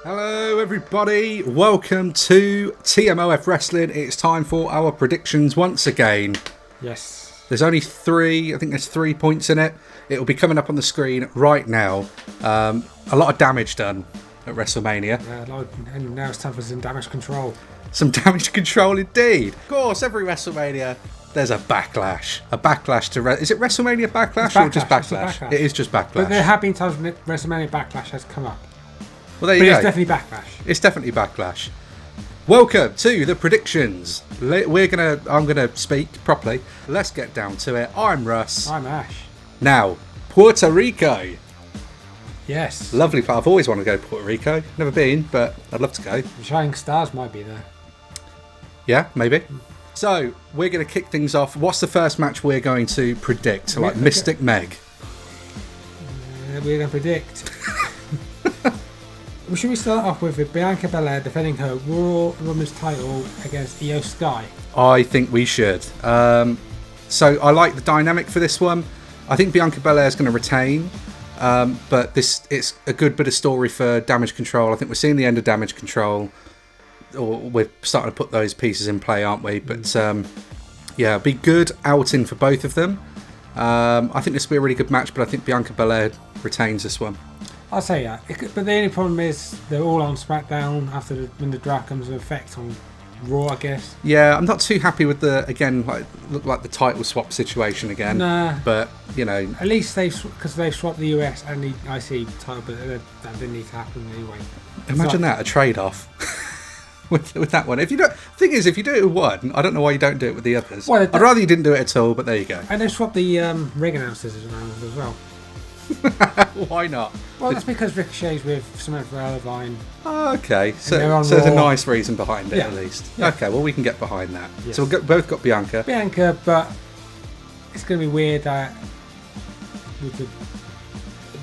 Hello everybody, welcome to TMOF Wrestling. It's time for our predictions once again. Yes. There's only three, I think there's 3 points in it. It will be coming up on the screen right now. A lot of damage done at WrestleMania. Yeah, and now it's time for some damage control. Some damage control indeed. Of course, every WrestleMania there's a backlash. A backlash to... Is it WrestleMania Backlash or just Backlash? It is just Backlash. But there have been times when WrestleMania Backlash has come up. Well, there you go. It's definitely Backlash. It's definitely Backlash. Welcome to the predictions. I'm gonna speak properly. Let's get down to it. I'm Russ. I'm Ash. Now, Puerto Rico. Yes. Lovely part. I've always wanted to go to Puerto Rico. Never been, but I'd love to go. The Shining Stars might be there. Yeah, maybe. So, we're going to kick things off. What's the first match we're going to predict? Like Mystic Meg. We're going to predict. Should we start off with Bianca Belair defending her Raw Women's title against Iyo Sky? I think we should. So, I like the dynamic for this one. I think Bianca Belair is going to retain. But it's a good bit of story for Damage Control. I think we're seeing the end of Damage Control. Or we're starting to put those pieces in play, aren't we? But yeah, be good outing for both of them. I think this will be a really good match, but I think Bianca Belair retains this one. I'll say that. But the only problem is they're all on SmackDown when the draft comes into effect on Raw, I guess. Yeah, I'm not too happy with look like the title swap situation again. Nah. But, you know. At least because they swapped the US and the IC title, but that didn't need to happen anyway. Imagine that, a trade-off. With that one. If you do it with one, I don't know why you don't do it with the others. Well, I'd rather you didn't do it at all, but there you go. And they swapped the ring announcers around as well. Why not? Well, that's because Ricochet's with Samantha Irvine. Oh, okay. So there's a nice reason behind it, at least. Yeah. Okay, well, we can get behind that. Yes. So we've both got Bianca. But it's going to be weird that with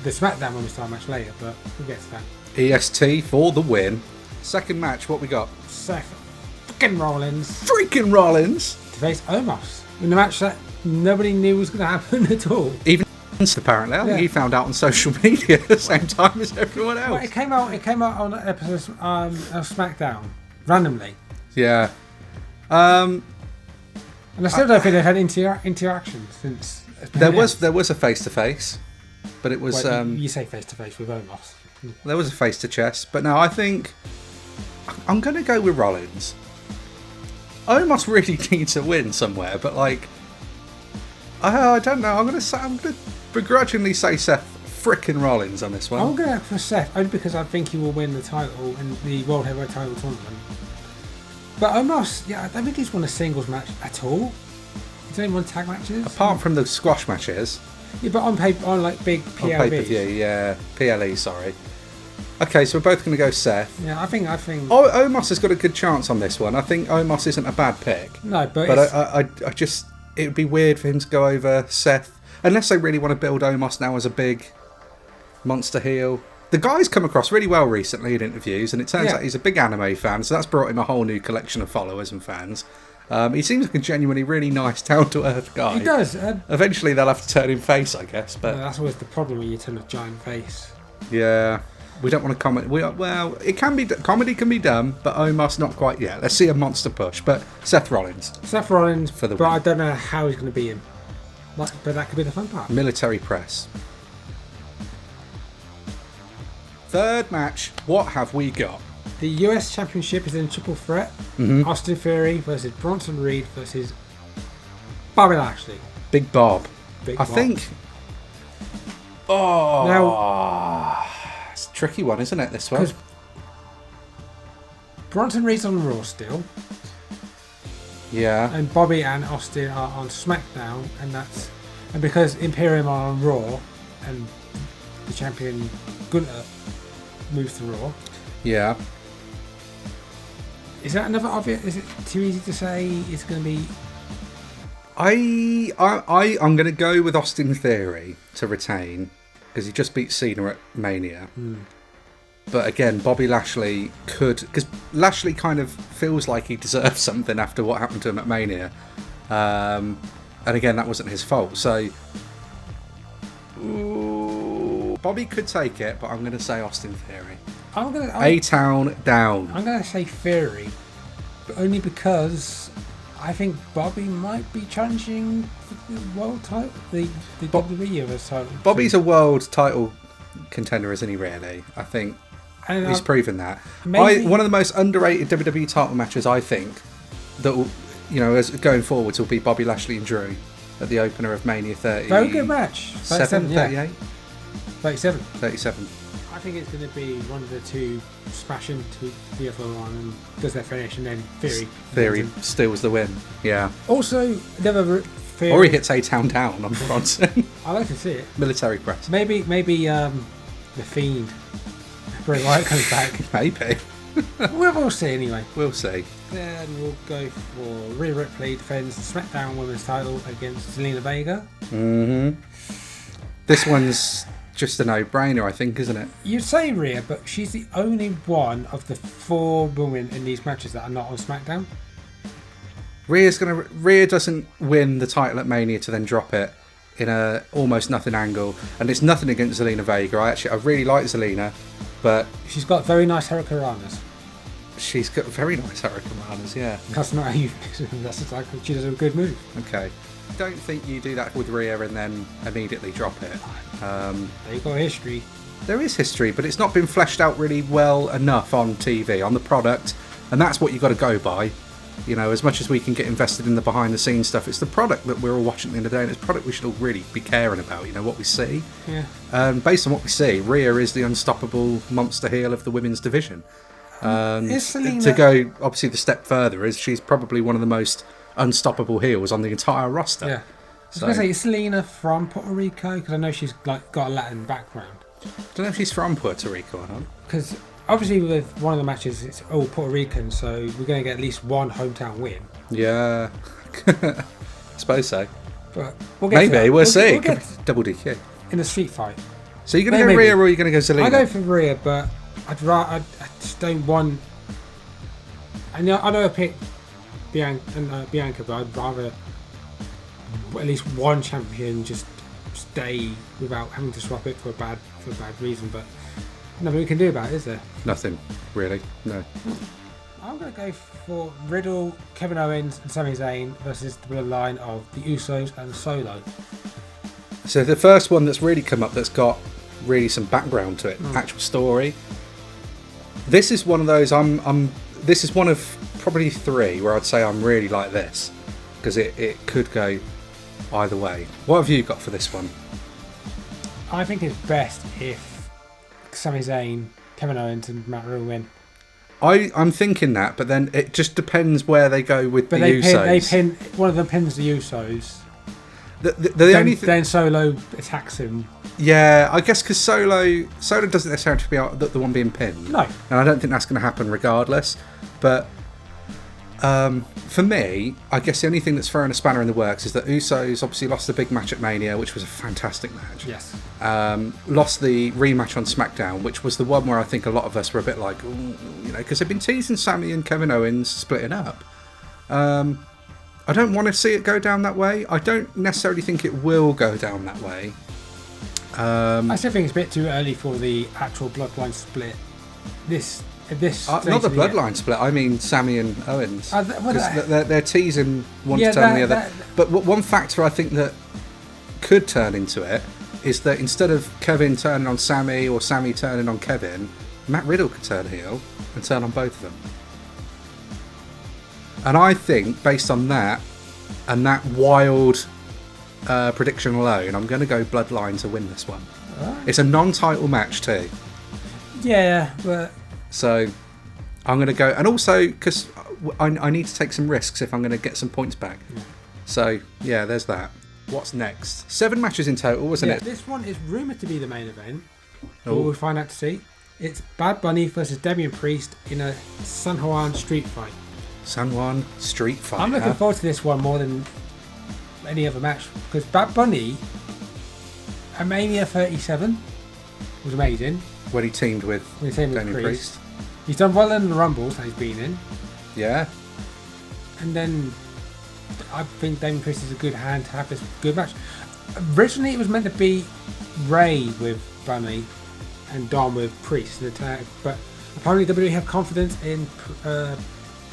the SmackDown Women's title match later, but we'll get to that. EST for the win. Second match, what we got? Seth Freakin Rollins. Freakin Rollins! To face Omos. In a match that nobody knew was going to happen at all. Even apparently. I think he found out on social media at the same time as everyone else. Well, it came out on an episode of SmackDown. Randomly. Yeah. And I still don't think they've had interaction since... There was a face-to-face. But it was... you say face-to-face with Omos. There was a face-to-chest. But no, I think... I'm going to go with Rollins. Omos really needs to win somewhere, but like... I don't know. I'm going to begrudgingly say Seth frickin' Rollins on this one. I'm going to go for Seth, only because I think he will win the title in the World Heavyweight title tournament. But Omos, I don't think he's won a singles match at all. He's only won tag matches. Apart from the squash matches. Yeah, but on like big PLBs. On pay-per-view, yeah. PLE, sorry. Okay, so we're both going to go Seth. Yeah, I think. Omos has got a good chance on this one. I think Omos isn't a bad pick. No, but I just... It would be weird for him to go over Seth. Unless they really want to build Omos now as a big monster heel. The guy's come across really well recently in interviews, and it turns out he's a big anime fan, so that's brought him a whole new collection of followers and fans. He seems like a genuinely really nice, down-to-earth guy. He does. Eventually they'll have to turn him face, I guess. But that's always the problem when you turn a giant face. Yeah. We don't want to comment. Well, it can be... Comedy can be done, but Omos not quite yet. Let's see a monster push. But Seth Rollins. Seth Rollins for the win. But I don't know how he's going to beat him. But that could be the fun part. Military press. Third match. What have we got? The US Championship is in triple threat. Mm-hmm. Austin Theory versus Bronson Reed versus Bobby Lashley. Big Bob. Big I Bob. think... Oh... Now... It's a tricky one, isn't it, this one? Bronson Reed's on Raw still. Yeah. And Bobby and Austin are on SmackDown, and because Imperium are on Raw, and the champion Gunther moves to Raw. Yeah. Is that another obvious? Is it too easy to say it's going to be? I'm going to go with Austin Theory to retain because he just beat Cena at Mania. But again, Bobby Lashley could, because Lashley kind of feels like he deserves something after what happened to him at Mania. And again, that wasn't his fault. So, Bobby could take it, but I'm going to say Austin Theory. A-Town down. I'm gonna say Theory, but only because I think Bobby might be challenging for the world title, the WWE Universe title. Bobby's a world title contender, isn't he? Really, I think he's proven that. One of the most underrated WWE title matches, I think, that will, as going forwards, will be Bobby Lashley and Drew at the opener of Mania 30. Very good match. 37, 38? 37. 37. I think it's going to be one of the two smash into the other one and does their finish, and then Theory steals the win. Yeah. Also, never Theory. Or he hits A-Town down on Bronson. I like to see it. Military press. Maybe the Fiend, Bray Wyatt comes back. Maybe. We'll see anyway. We'll see. Then we'll go for Rhea Ripley defends the SmackDown Women's title against Zelina Vega. Mm-hmm. This one's just a no-brainer, I think, isn't it? You'd say Rhea, but she's the only one of the 4 women in these matches that are not on SmackDown. Rhea doesn't win the title at Mania to then drop it in a almost nothing angle, and it's nothing against Zelina Vega. I really like Zelina, but she's got very nice hurricanranas. She's got very nice hurricanranas, yeah. That's not how you. That's like she does a good move. Okay. Don't think you do that with Rhea and then immediately drop it. They've got history. There is history, but it's not been fleshed out really well enough on TV, on the product, and that's what you've got to go by. As much as we can get invested in the behind-the-scenes stuff, it's the product that we're all watching at the end of the day, and it's the product we should all really be caring about, what we see. Yeah. Based on what we see, Rhea is the unstoppable monster heel of the women's division. To go, obviously, the step further is she's probably one of the most unstoppable heels on the entire roster. Yeah. I was going to say, is Zelina from Puerto Rico? Because I know she's got a Latin background. I don't know if she's from Puerto Rico or not. Because obviously with one of the matches, it's all Puerto Rican, so we're going to get at least one hometown win. Yeah. I suppose so. But we'll get maybe, we'll see. Double DQ. In a street fight. So you're going to go Rhea or are you going to go Zelina? I go for Rhea, but I just don't want... I know I picked Bianca, but I'd rather at least one champion just stay without having to swap it for a bad reason. But nothing we can do about it, is there? Nothing, really. No. I'm going to go for Riddle, Kevin Owens, and Sami Zayn versus the bloodline of the Usos and Solo. So the first one that's really come up, that's got really some background to it, actual story. This is one of those. This is one of probably 3 where I'd say I'm really like this, because it could go either way. What have you got for this one? I think it's best if Sami Zayn, Kevin Owens, and Matt Riddle win. I'm thinking that, but then it just depends where they go with the Usos. One of them pins the Usos. Then Solo attacks him. Yeah, I guess because Solo doesn't necessarily have to be the one being pinned. No. And I don't think that's going to happen regardless. But for me, I guess the only thing that's throwing a spanner in the works is that Usos obviously lost the big match at Mania, which was a fantastic match. Yes. Lost the rematch on SmackDown, which was the one where I think a lot of us were a bit like, because they've been teasing Sami and Kevin Owens splitting up. I don't want to see it go down that way. I don't necessarily think it will go down that way. I still think it's a bit too early for the actual bloodline split. Not the bloodline split. I mean Sami and Owens. They're teasing one to turn the other. But one factor I think that could turn into it is that instead of Kevin turning on Sami or Sami turning on Kevin, Matt Riddle could turn heel and turn on both of them. And I think, based on that, and that wild prediction alone, I'm going to go Bloodline to win this one. Right. It's a non-title match too. Yeah, but... So, I'm going to go... And also, because I need to take some risks if I'm going to get some points back. Yeah. So, yeah, there's that. What's next? 7 matches in total, wasn't it? This one is rumoured to be the main event. We'll find out to see. It's Bad Bunny versus Damien Priest in a San Juan street fight. San Juan street fight. I'm looking forward to this one more than any other match, because Bad Bunny at Mania 37 was amazing. When he teamed with Damien Priest. He's done well in the Rumbles that he's been in. Yeah. And then I think Damien Priest is a good hand to have this good match. Originally it was meant to be Ray with Bunny, and Dom with Priest in the tag. But apparently WWE have confidence in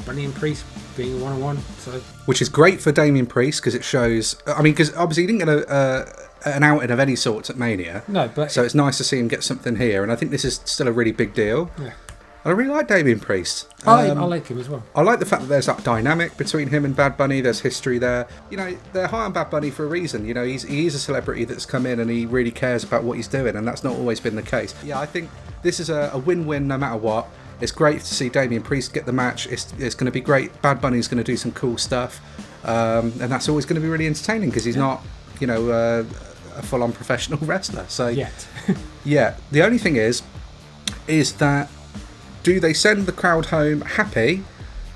Bunny and Priest being a one-on-one. So, which is great for Damien Priest because it shows. I mean, because obviously he didn't get an outing of any sorts at Mania. No, but so it's nice to see him get something here, and I think this is still a really big deal. Yeah. I really like Damien Priest. I like him as well. I like the fact that there's that dynamic between him and Bad Bunny. There's history there. You know, they're high on Bad Bunny for a reason. You know, he's a celebrity that's come in and he really cares about what he's doing, and that's not always been the case. Yeah, I think this is a win-win no matter what. It's great to see Damien Priest get the match. It's going to be great. Bad Bunny's going to do some cool stuff, and that's always going to be really entertaining because he's not, you know, a full-on professional wrestler. So yet, yeah. The only thing is that, do they send the crowd home happy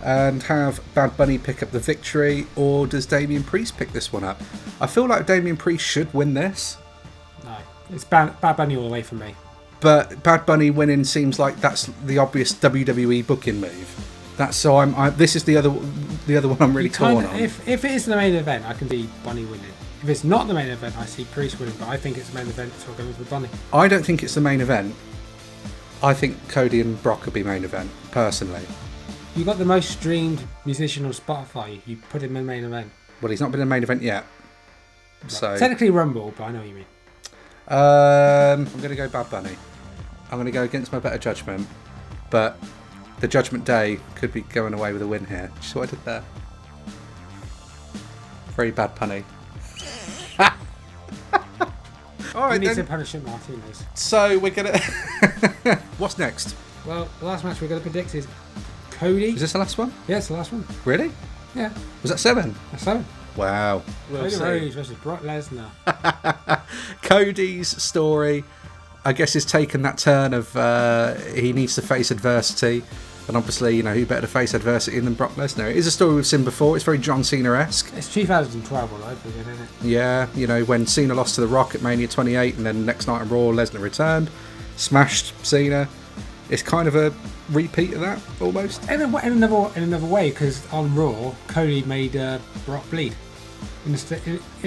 and have Bad Bunny pick up the victory, or does Damien Priest pick this one up? I feel like Damien Priest should win this. No, it's Bad Bunny all the way for me. But Bad Bunny winning seems like that's the obvious WWE booking move. That's so. This is the other one I'm really torn on. If it is the main event, I can see Bunny winning. If it's not the main event, I see Priest winning. But I think it's the main event, so I'll go with Bunny. I don't think it's the main event. I think Cody and Brock could be main event, personally. You got the most streamed musician on Spotify. You put him in the main event. Well, he's not been in the main event yet. Right. So technically Rumble, but I know what you mean. I'm going to go Bad Bunny. I'm going to go against my better judgment, but the Judgment Day could be going away with a win here. You see what I did there? Very bad punny. All right, we need then. to punish him, Martinez. So we're going to... What's next? Well, the last match we're going to predict is Cody. Is this the last one? Yeah, it's the last one. Really? Yeah. Was that 7? That's 7. Wow. Cody Rhodes versus Brock Lesnar. Cody's story, I guess, has taken that turn of he needs to face adversity, and obviously, you know, who better to face adversity than Brock Lesnar? It is a story we've seen before. It's very John Cena-esque. It's 2012 all over again, isn't it? Yeah, you know, when Cena lost to The Rock at Mania 28, and then next night on Raw, Lesnar returned, smashed Cena. It's kind of a repeat of that, almost. In another way, because on Raw, Cody made Brock bleed. In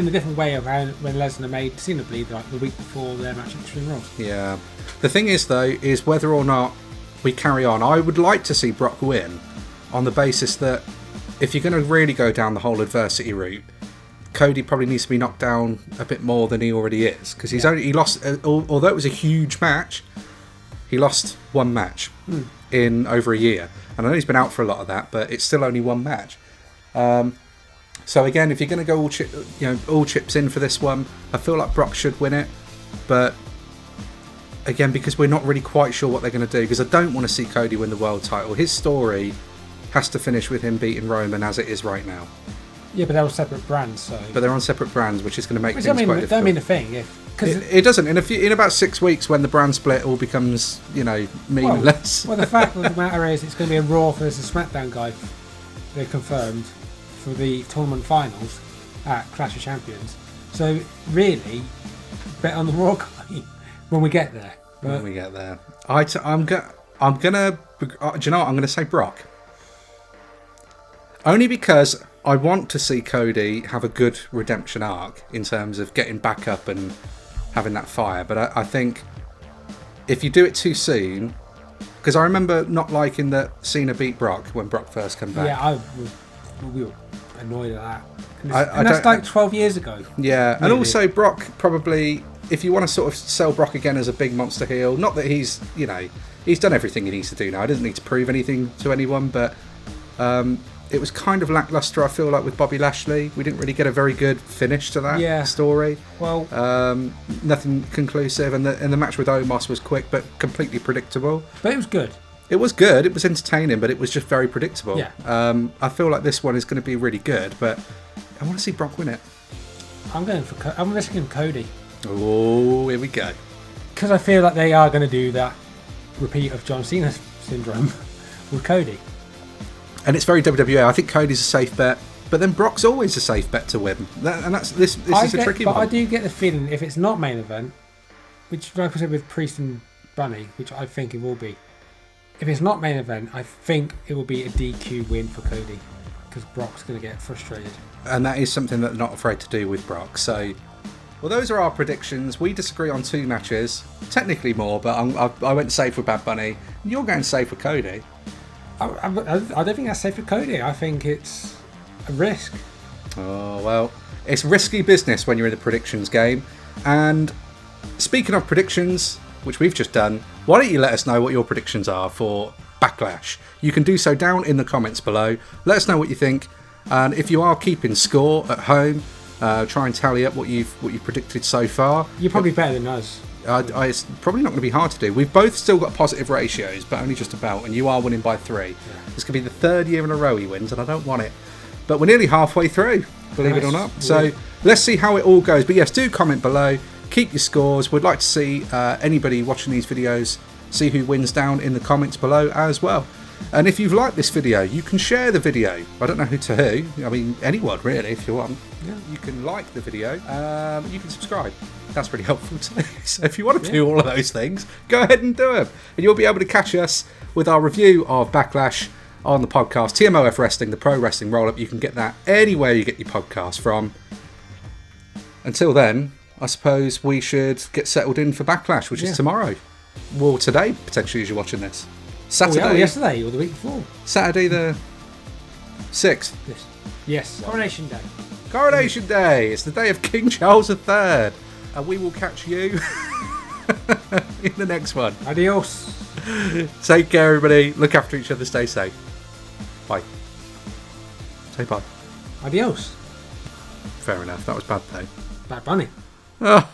a different way of how when Lesnar made Cena bleed like the week before their match at Extreme Rules. Yeah. The thing is, though, is whether or not we carry on. I would like to see Brock win on the basis that if you're going to really go down the whole adversity route, Cody probably needs to be knocked down a bit more than he already is. Because he lost, although it was a huge match, he lost one match in over a year. And I know he's been out for a lot of that, but it's still only one match. So again, if you're going to go all chips in for this one, I feel like Brock should win it. But again, because we're not really quite sure what they're going to do, because I don't want to see Cody win the world title. His story has to finish with him beating Roman as it is right now. Yeah, but they're all separate brands, so. But they're on separate brands, which is going to make things quite difficult. Don't mean a thing. It doesn't. In about 6 weeks, when the brand split all becomes, meaningless. Well, the fact of the matter is, it's going to be a Raw versus SmackDown guy. They're confirmed for the tournament finals at Clash of Champions. So really, bet on the Raw guy when we get there. But when we get there, I'm gonna. Do you know what? I'm gonna say Brock. Only because I want to see Cody have a good redemption arc in terms of getting back up and having that fire. But I think if you do it too soon, because I remember not liking that Cena beat Brock when Brock first came back. Yeah, we were annoyed at that. And that's like 12 years ago. Yeah, really. And also Brock probably, if you want to sort of sell Brock again as a big monster heel, not that he's done everything he needs to do now. He doesn't need to prove anything to anyone, but it was kind of lackluster, I feel like, with Bobby Lashley. We didn't really get a very good finish to that story. Well, nothing conclusive, and the match with Omos was quick but completely predictable. But it was good. It was good. It was entertaining, but it was just very predictable. Yeah. I feel like this one is going to be really good, but I want to see Brock win it. I'm risking Cody. Oh, here we go. Because I feel like they are going to do that repeat of John Cena syndrome with Cody. And it's very WWE. I think Cody's a safe bet, but then Brock's always a safe bet to win. This is a tricky one. But I do get the feeling if it's not main event, which, like I said, with Priest and Bunny, which I think it will be. If it's not main event, I think it will be a DQ win for Cody, because Brock's going to get frustrated. And that is something that they're not afraid to do with Brock. So Well, those are our predictions. We disagree on 2 matches. Technically more, but I went safe with Bad Bunny. You're going safe with Cody. I don't think that's safe for Cody. I think it's a risk. Oh, well, it's risky business when you're in the predictions game. And speaking of predictions, which we've just done, why don't you let us know what your predictions are for Backlash? You can do so down in the comments below. Let us know what you think. And if you are keeping score at home, try and tally up what you've predicted so far. You're probably better than us. It's probably not going to be hard to do. We've both still got positive ratios, but only just about, and you are winning by 3. Yeah. This could be the 3rd year in a row he wins, and I don't want it. But we're nearly halfway through, believe it or not. So let's see how it all goes. But yes, do comment below. Keep your scores. We'd like to see anybody watching these videos see who wins down in the comments below as well. And if you've liked this video, you can share the video. I don't know who to who. I mean, anyone really, if you want. Yeah. You can like the video. You can subscribe. That's pretty helpful too. So if you want to do all of those things, go ahead and do them. And you'll be able to catch us with our review of Backlash on the podcast. TMOF Wrestling, the Pro Wrestling Roll-Up. You can get that anywhere you get your podcast from. Until then, I suppose we should get settled in for Backlash, which is tomorrow. Well, today, potentially, as you're watching this. Saturday. Yesterday or the week before. Saturday the 6th. Yes. Coronation Day. Coronation Day. It's the day of King Charles III. And we will catch you in the next one. Adios. Take care, everybody. Look after each other. Stay safe. Bye. Say bye. Adios. Fair enough. That was bad, though. Bad Bunny. Oh.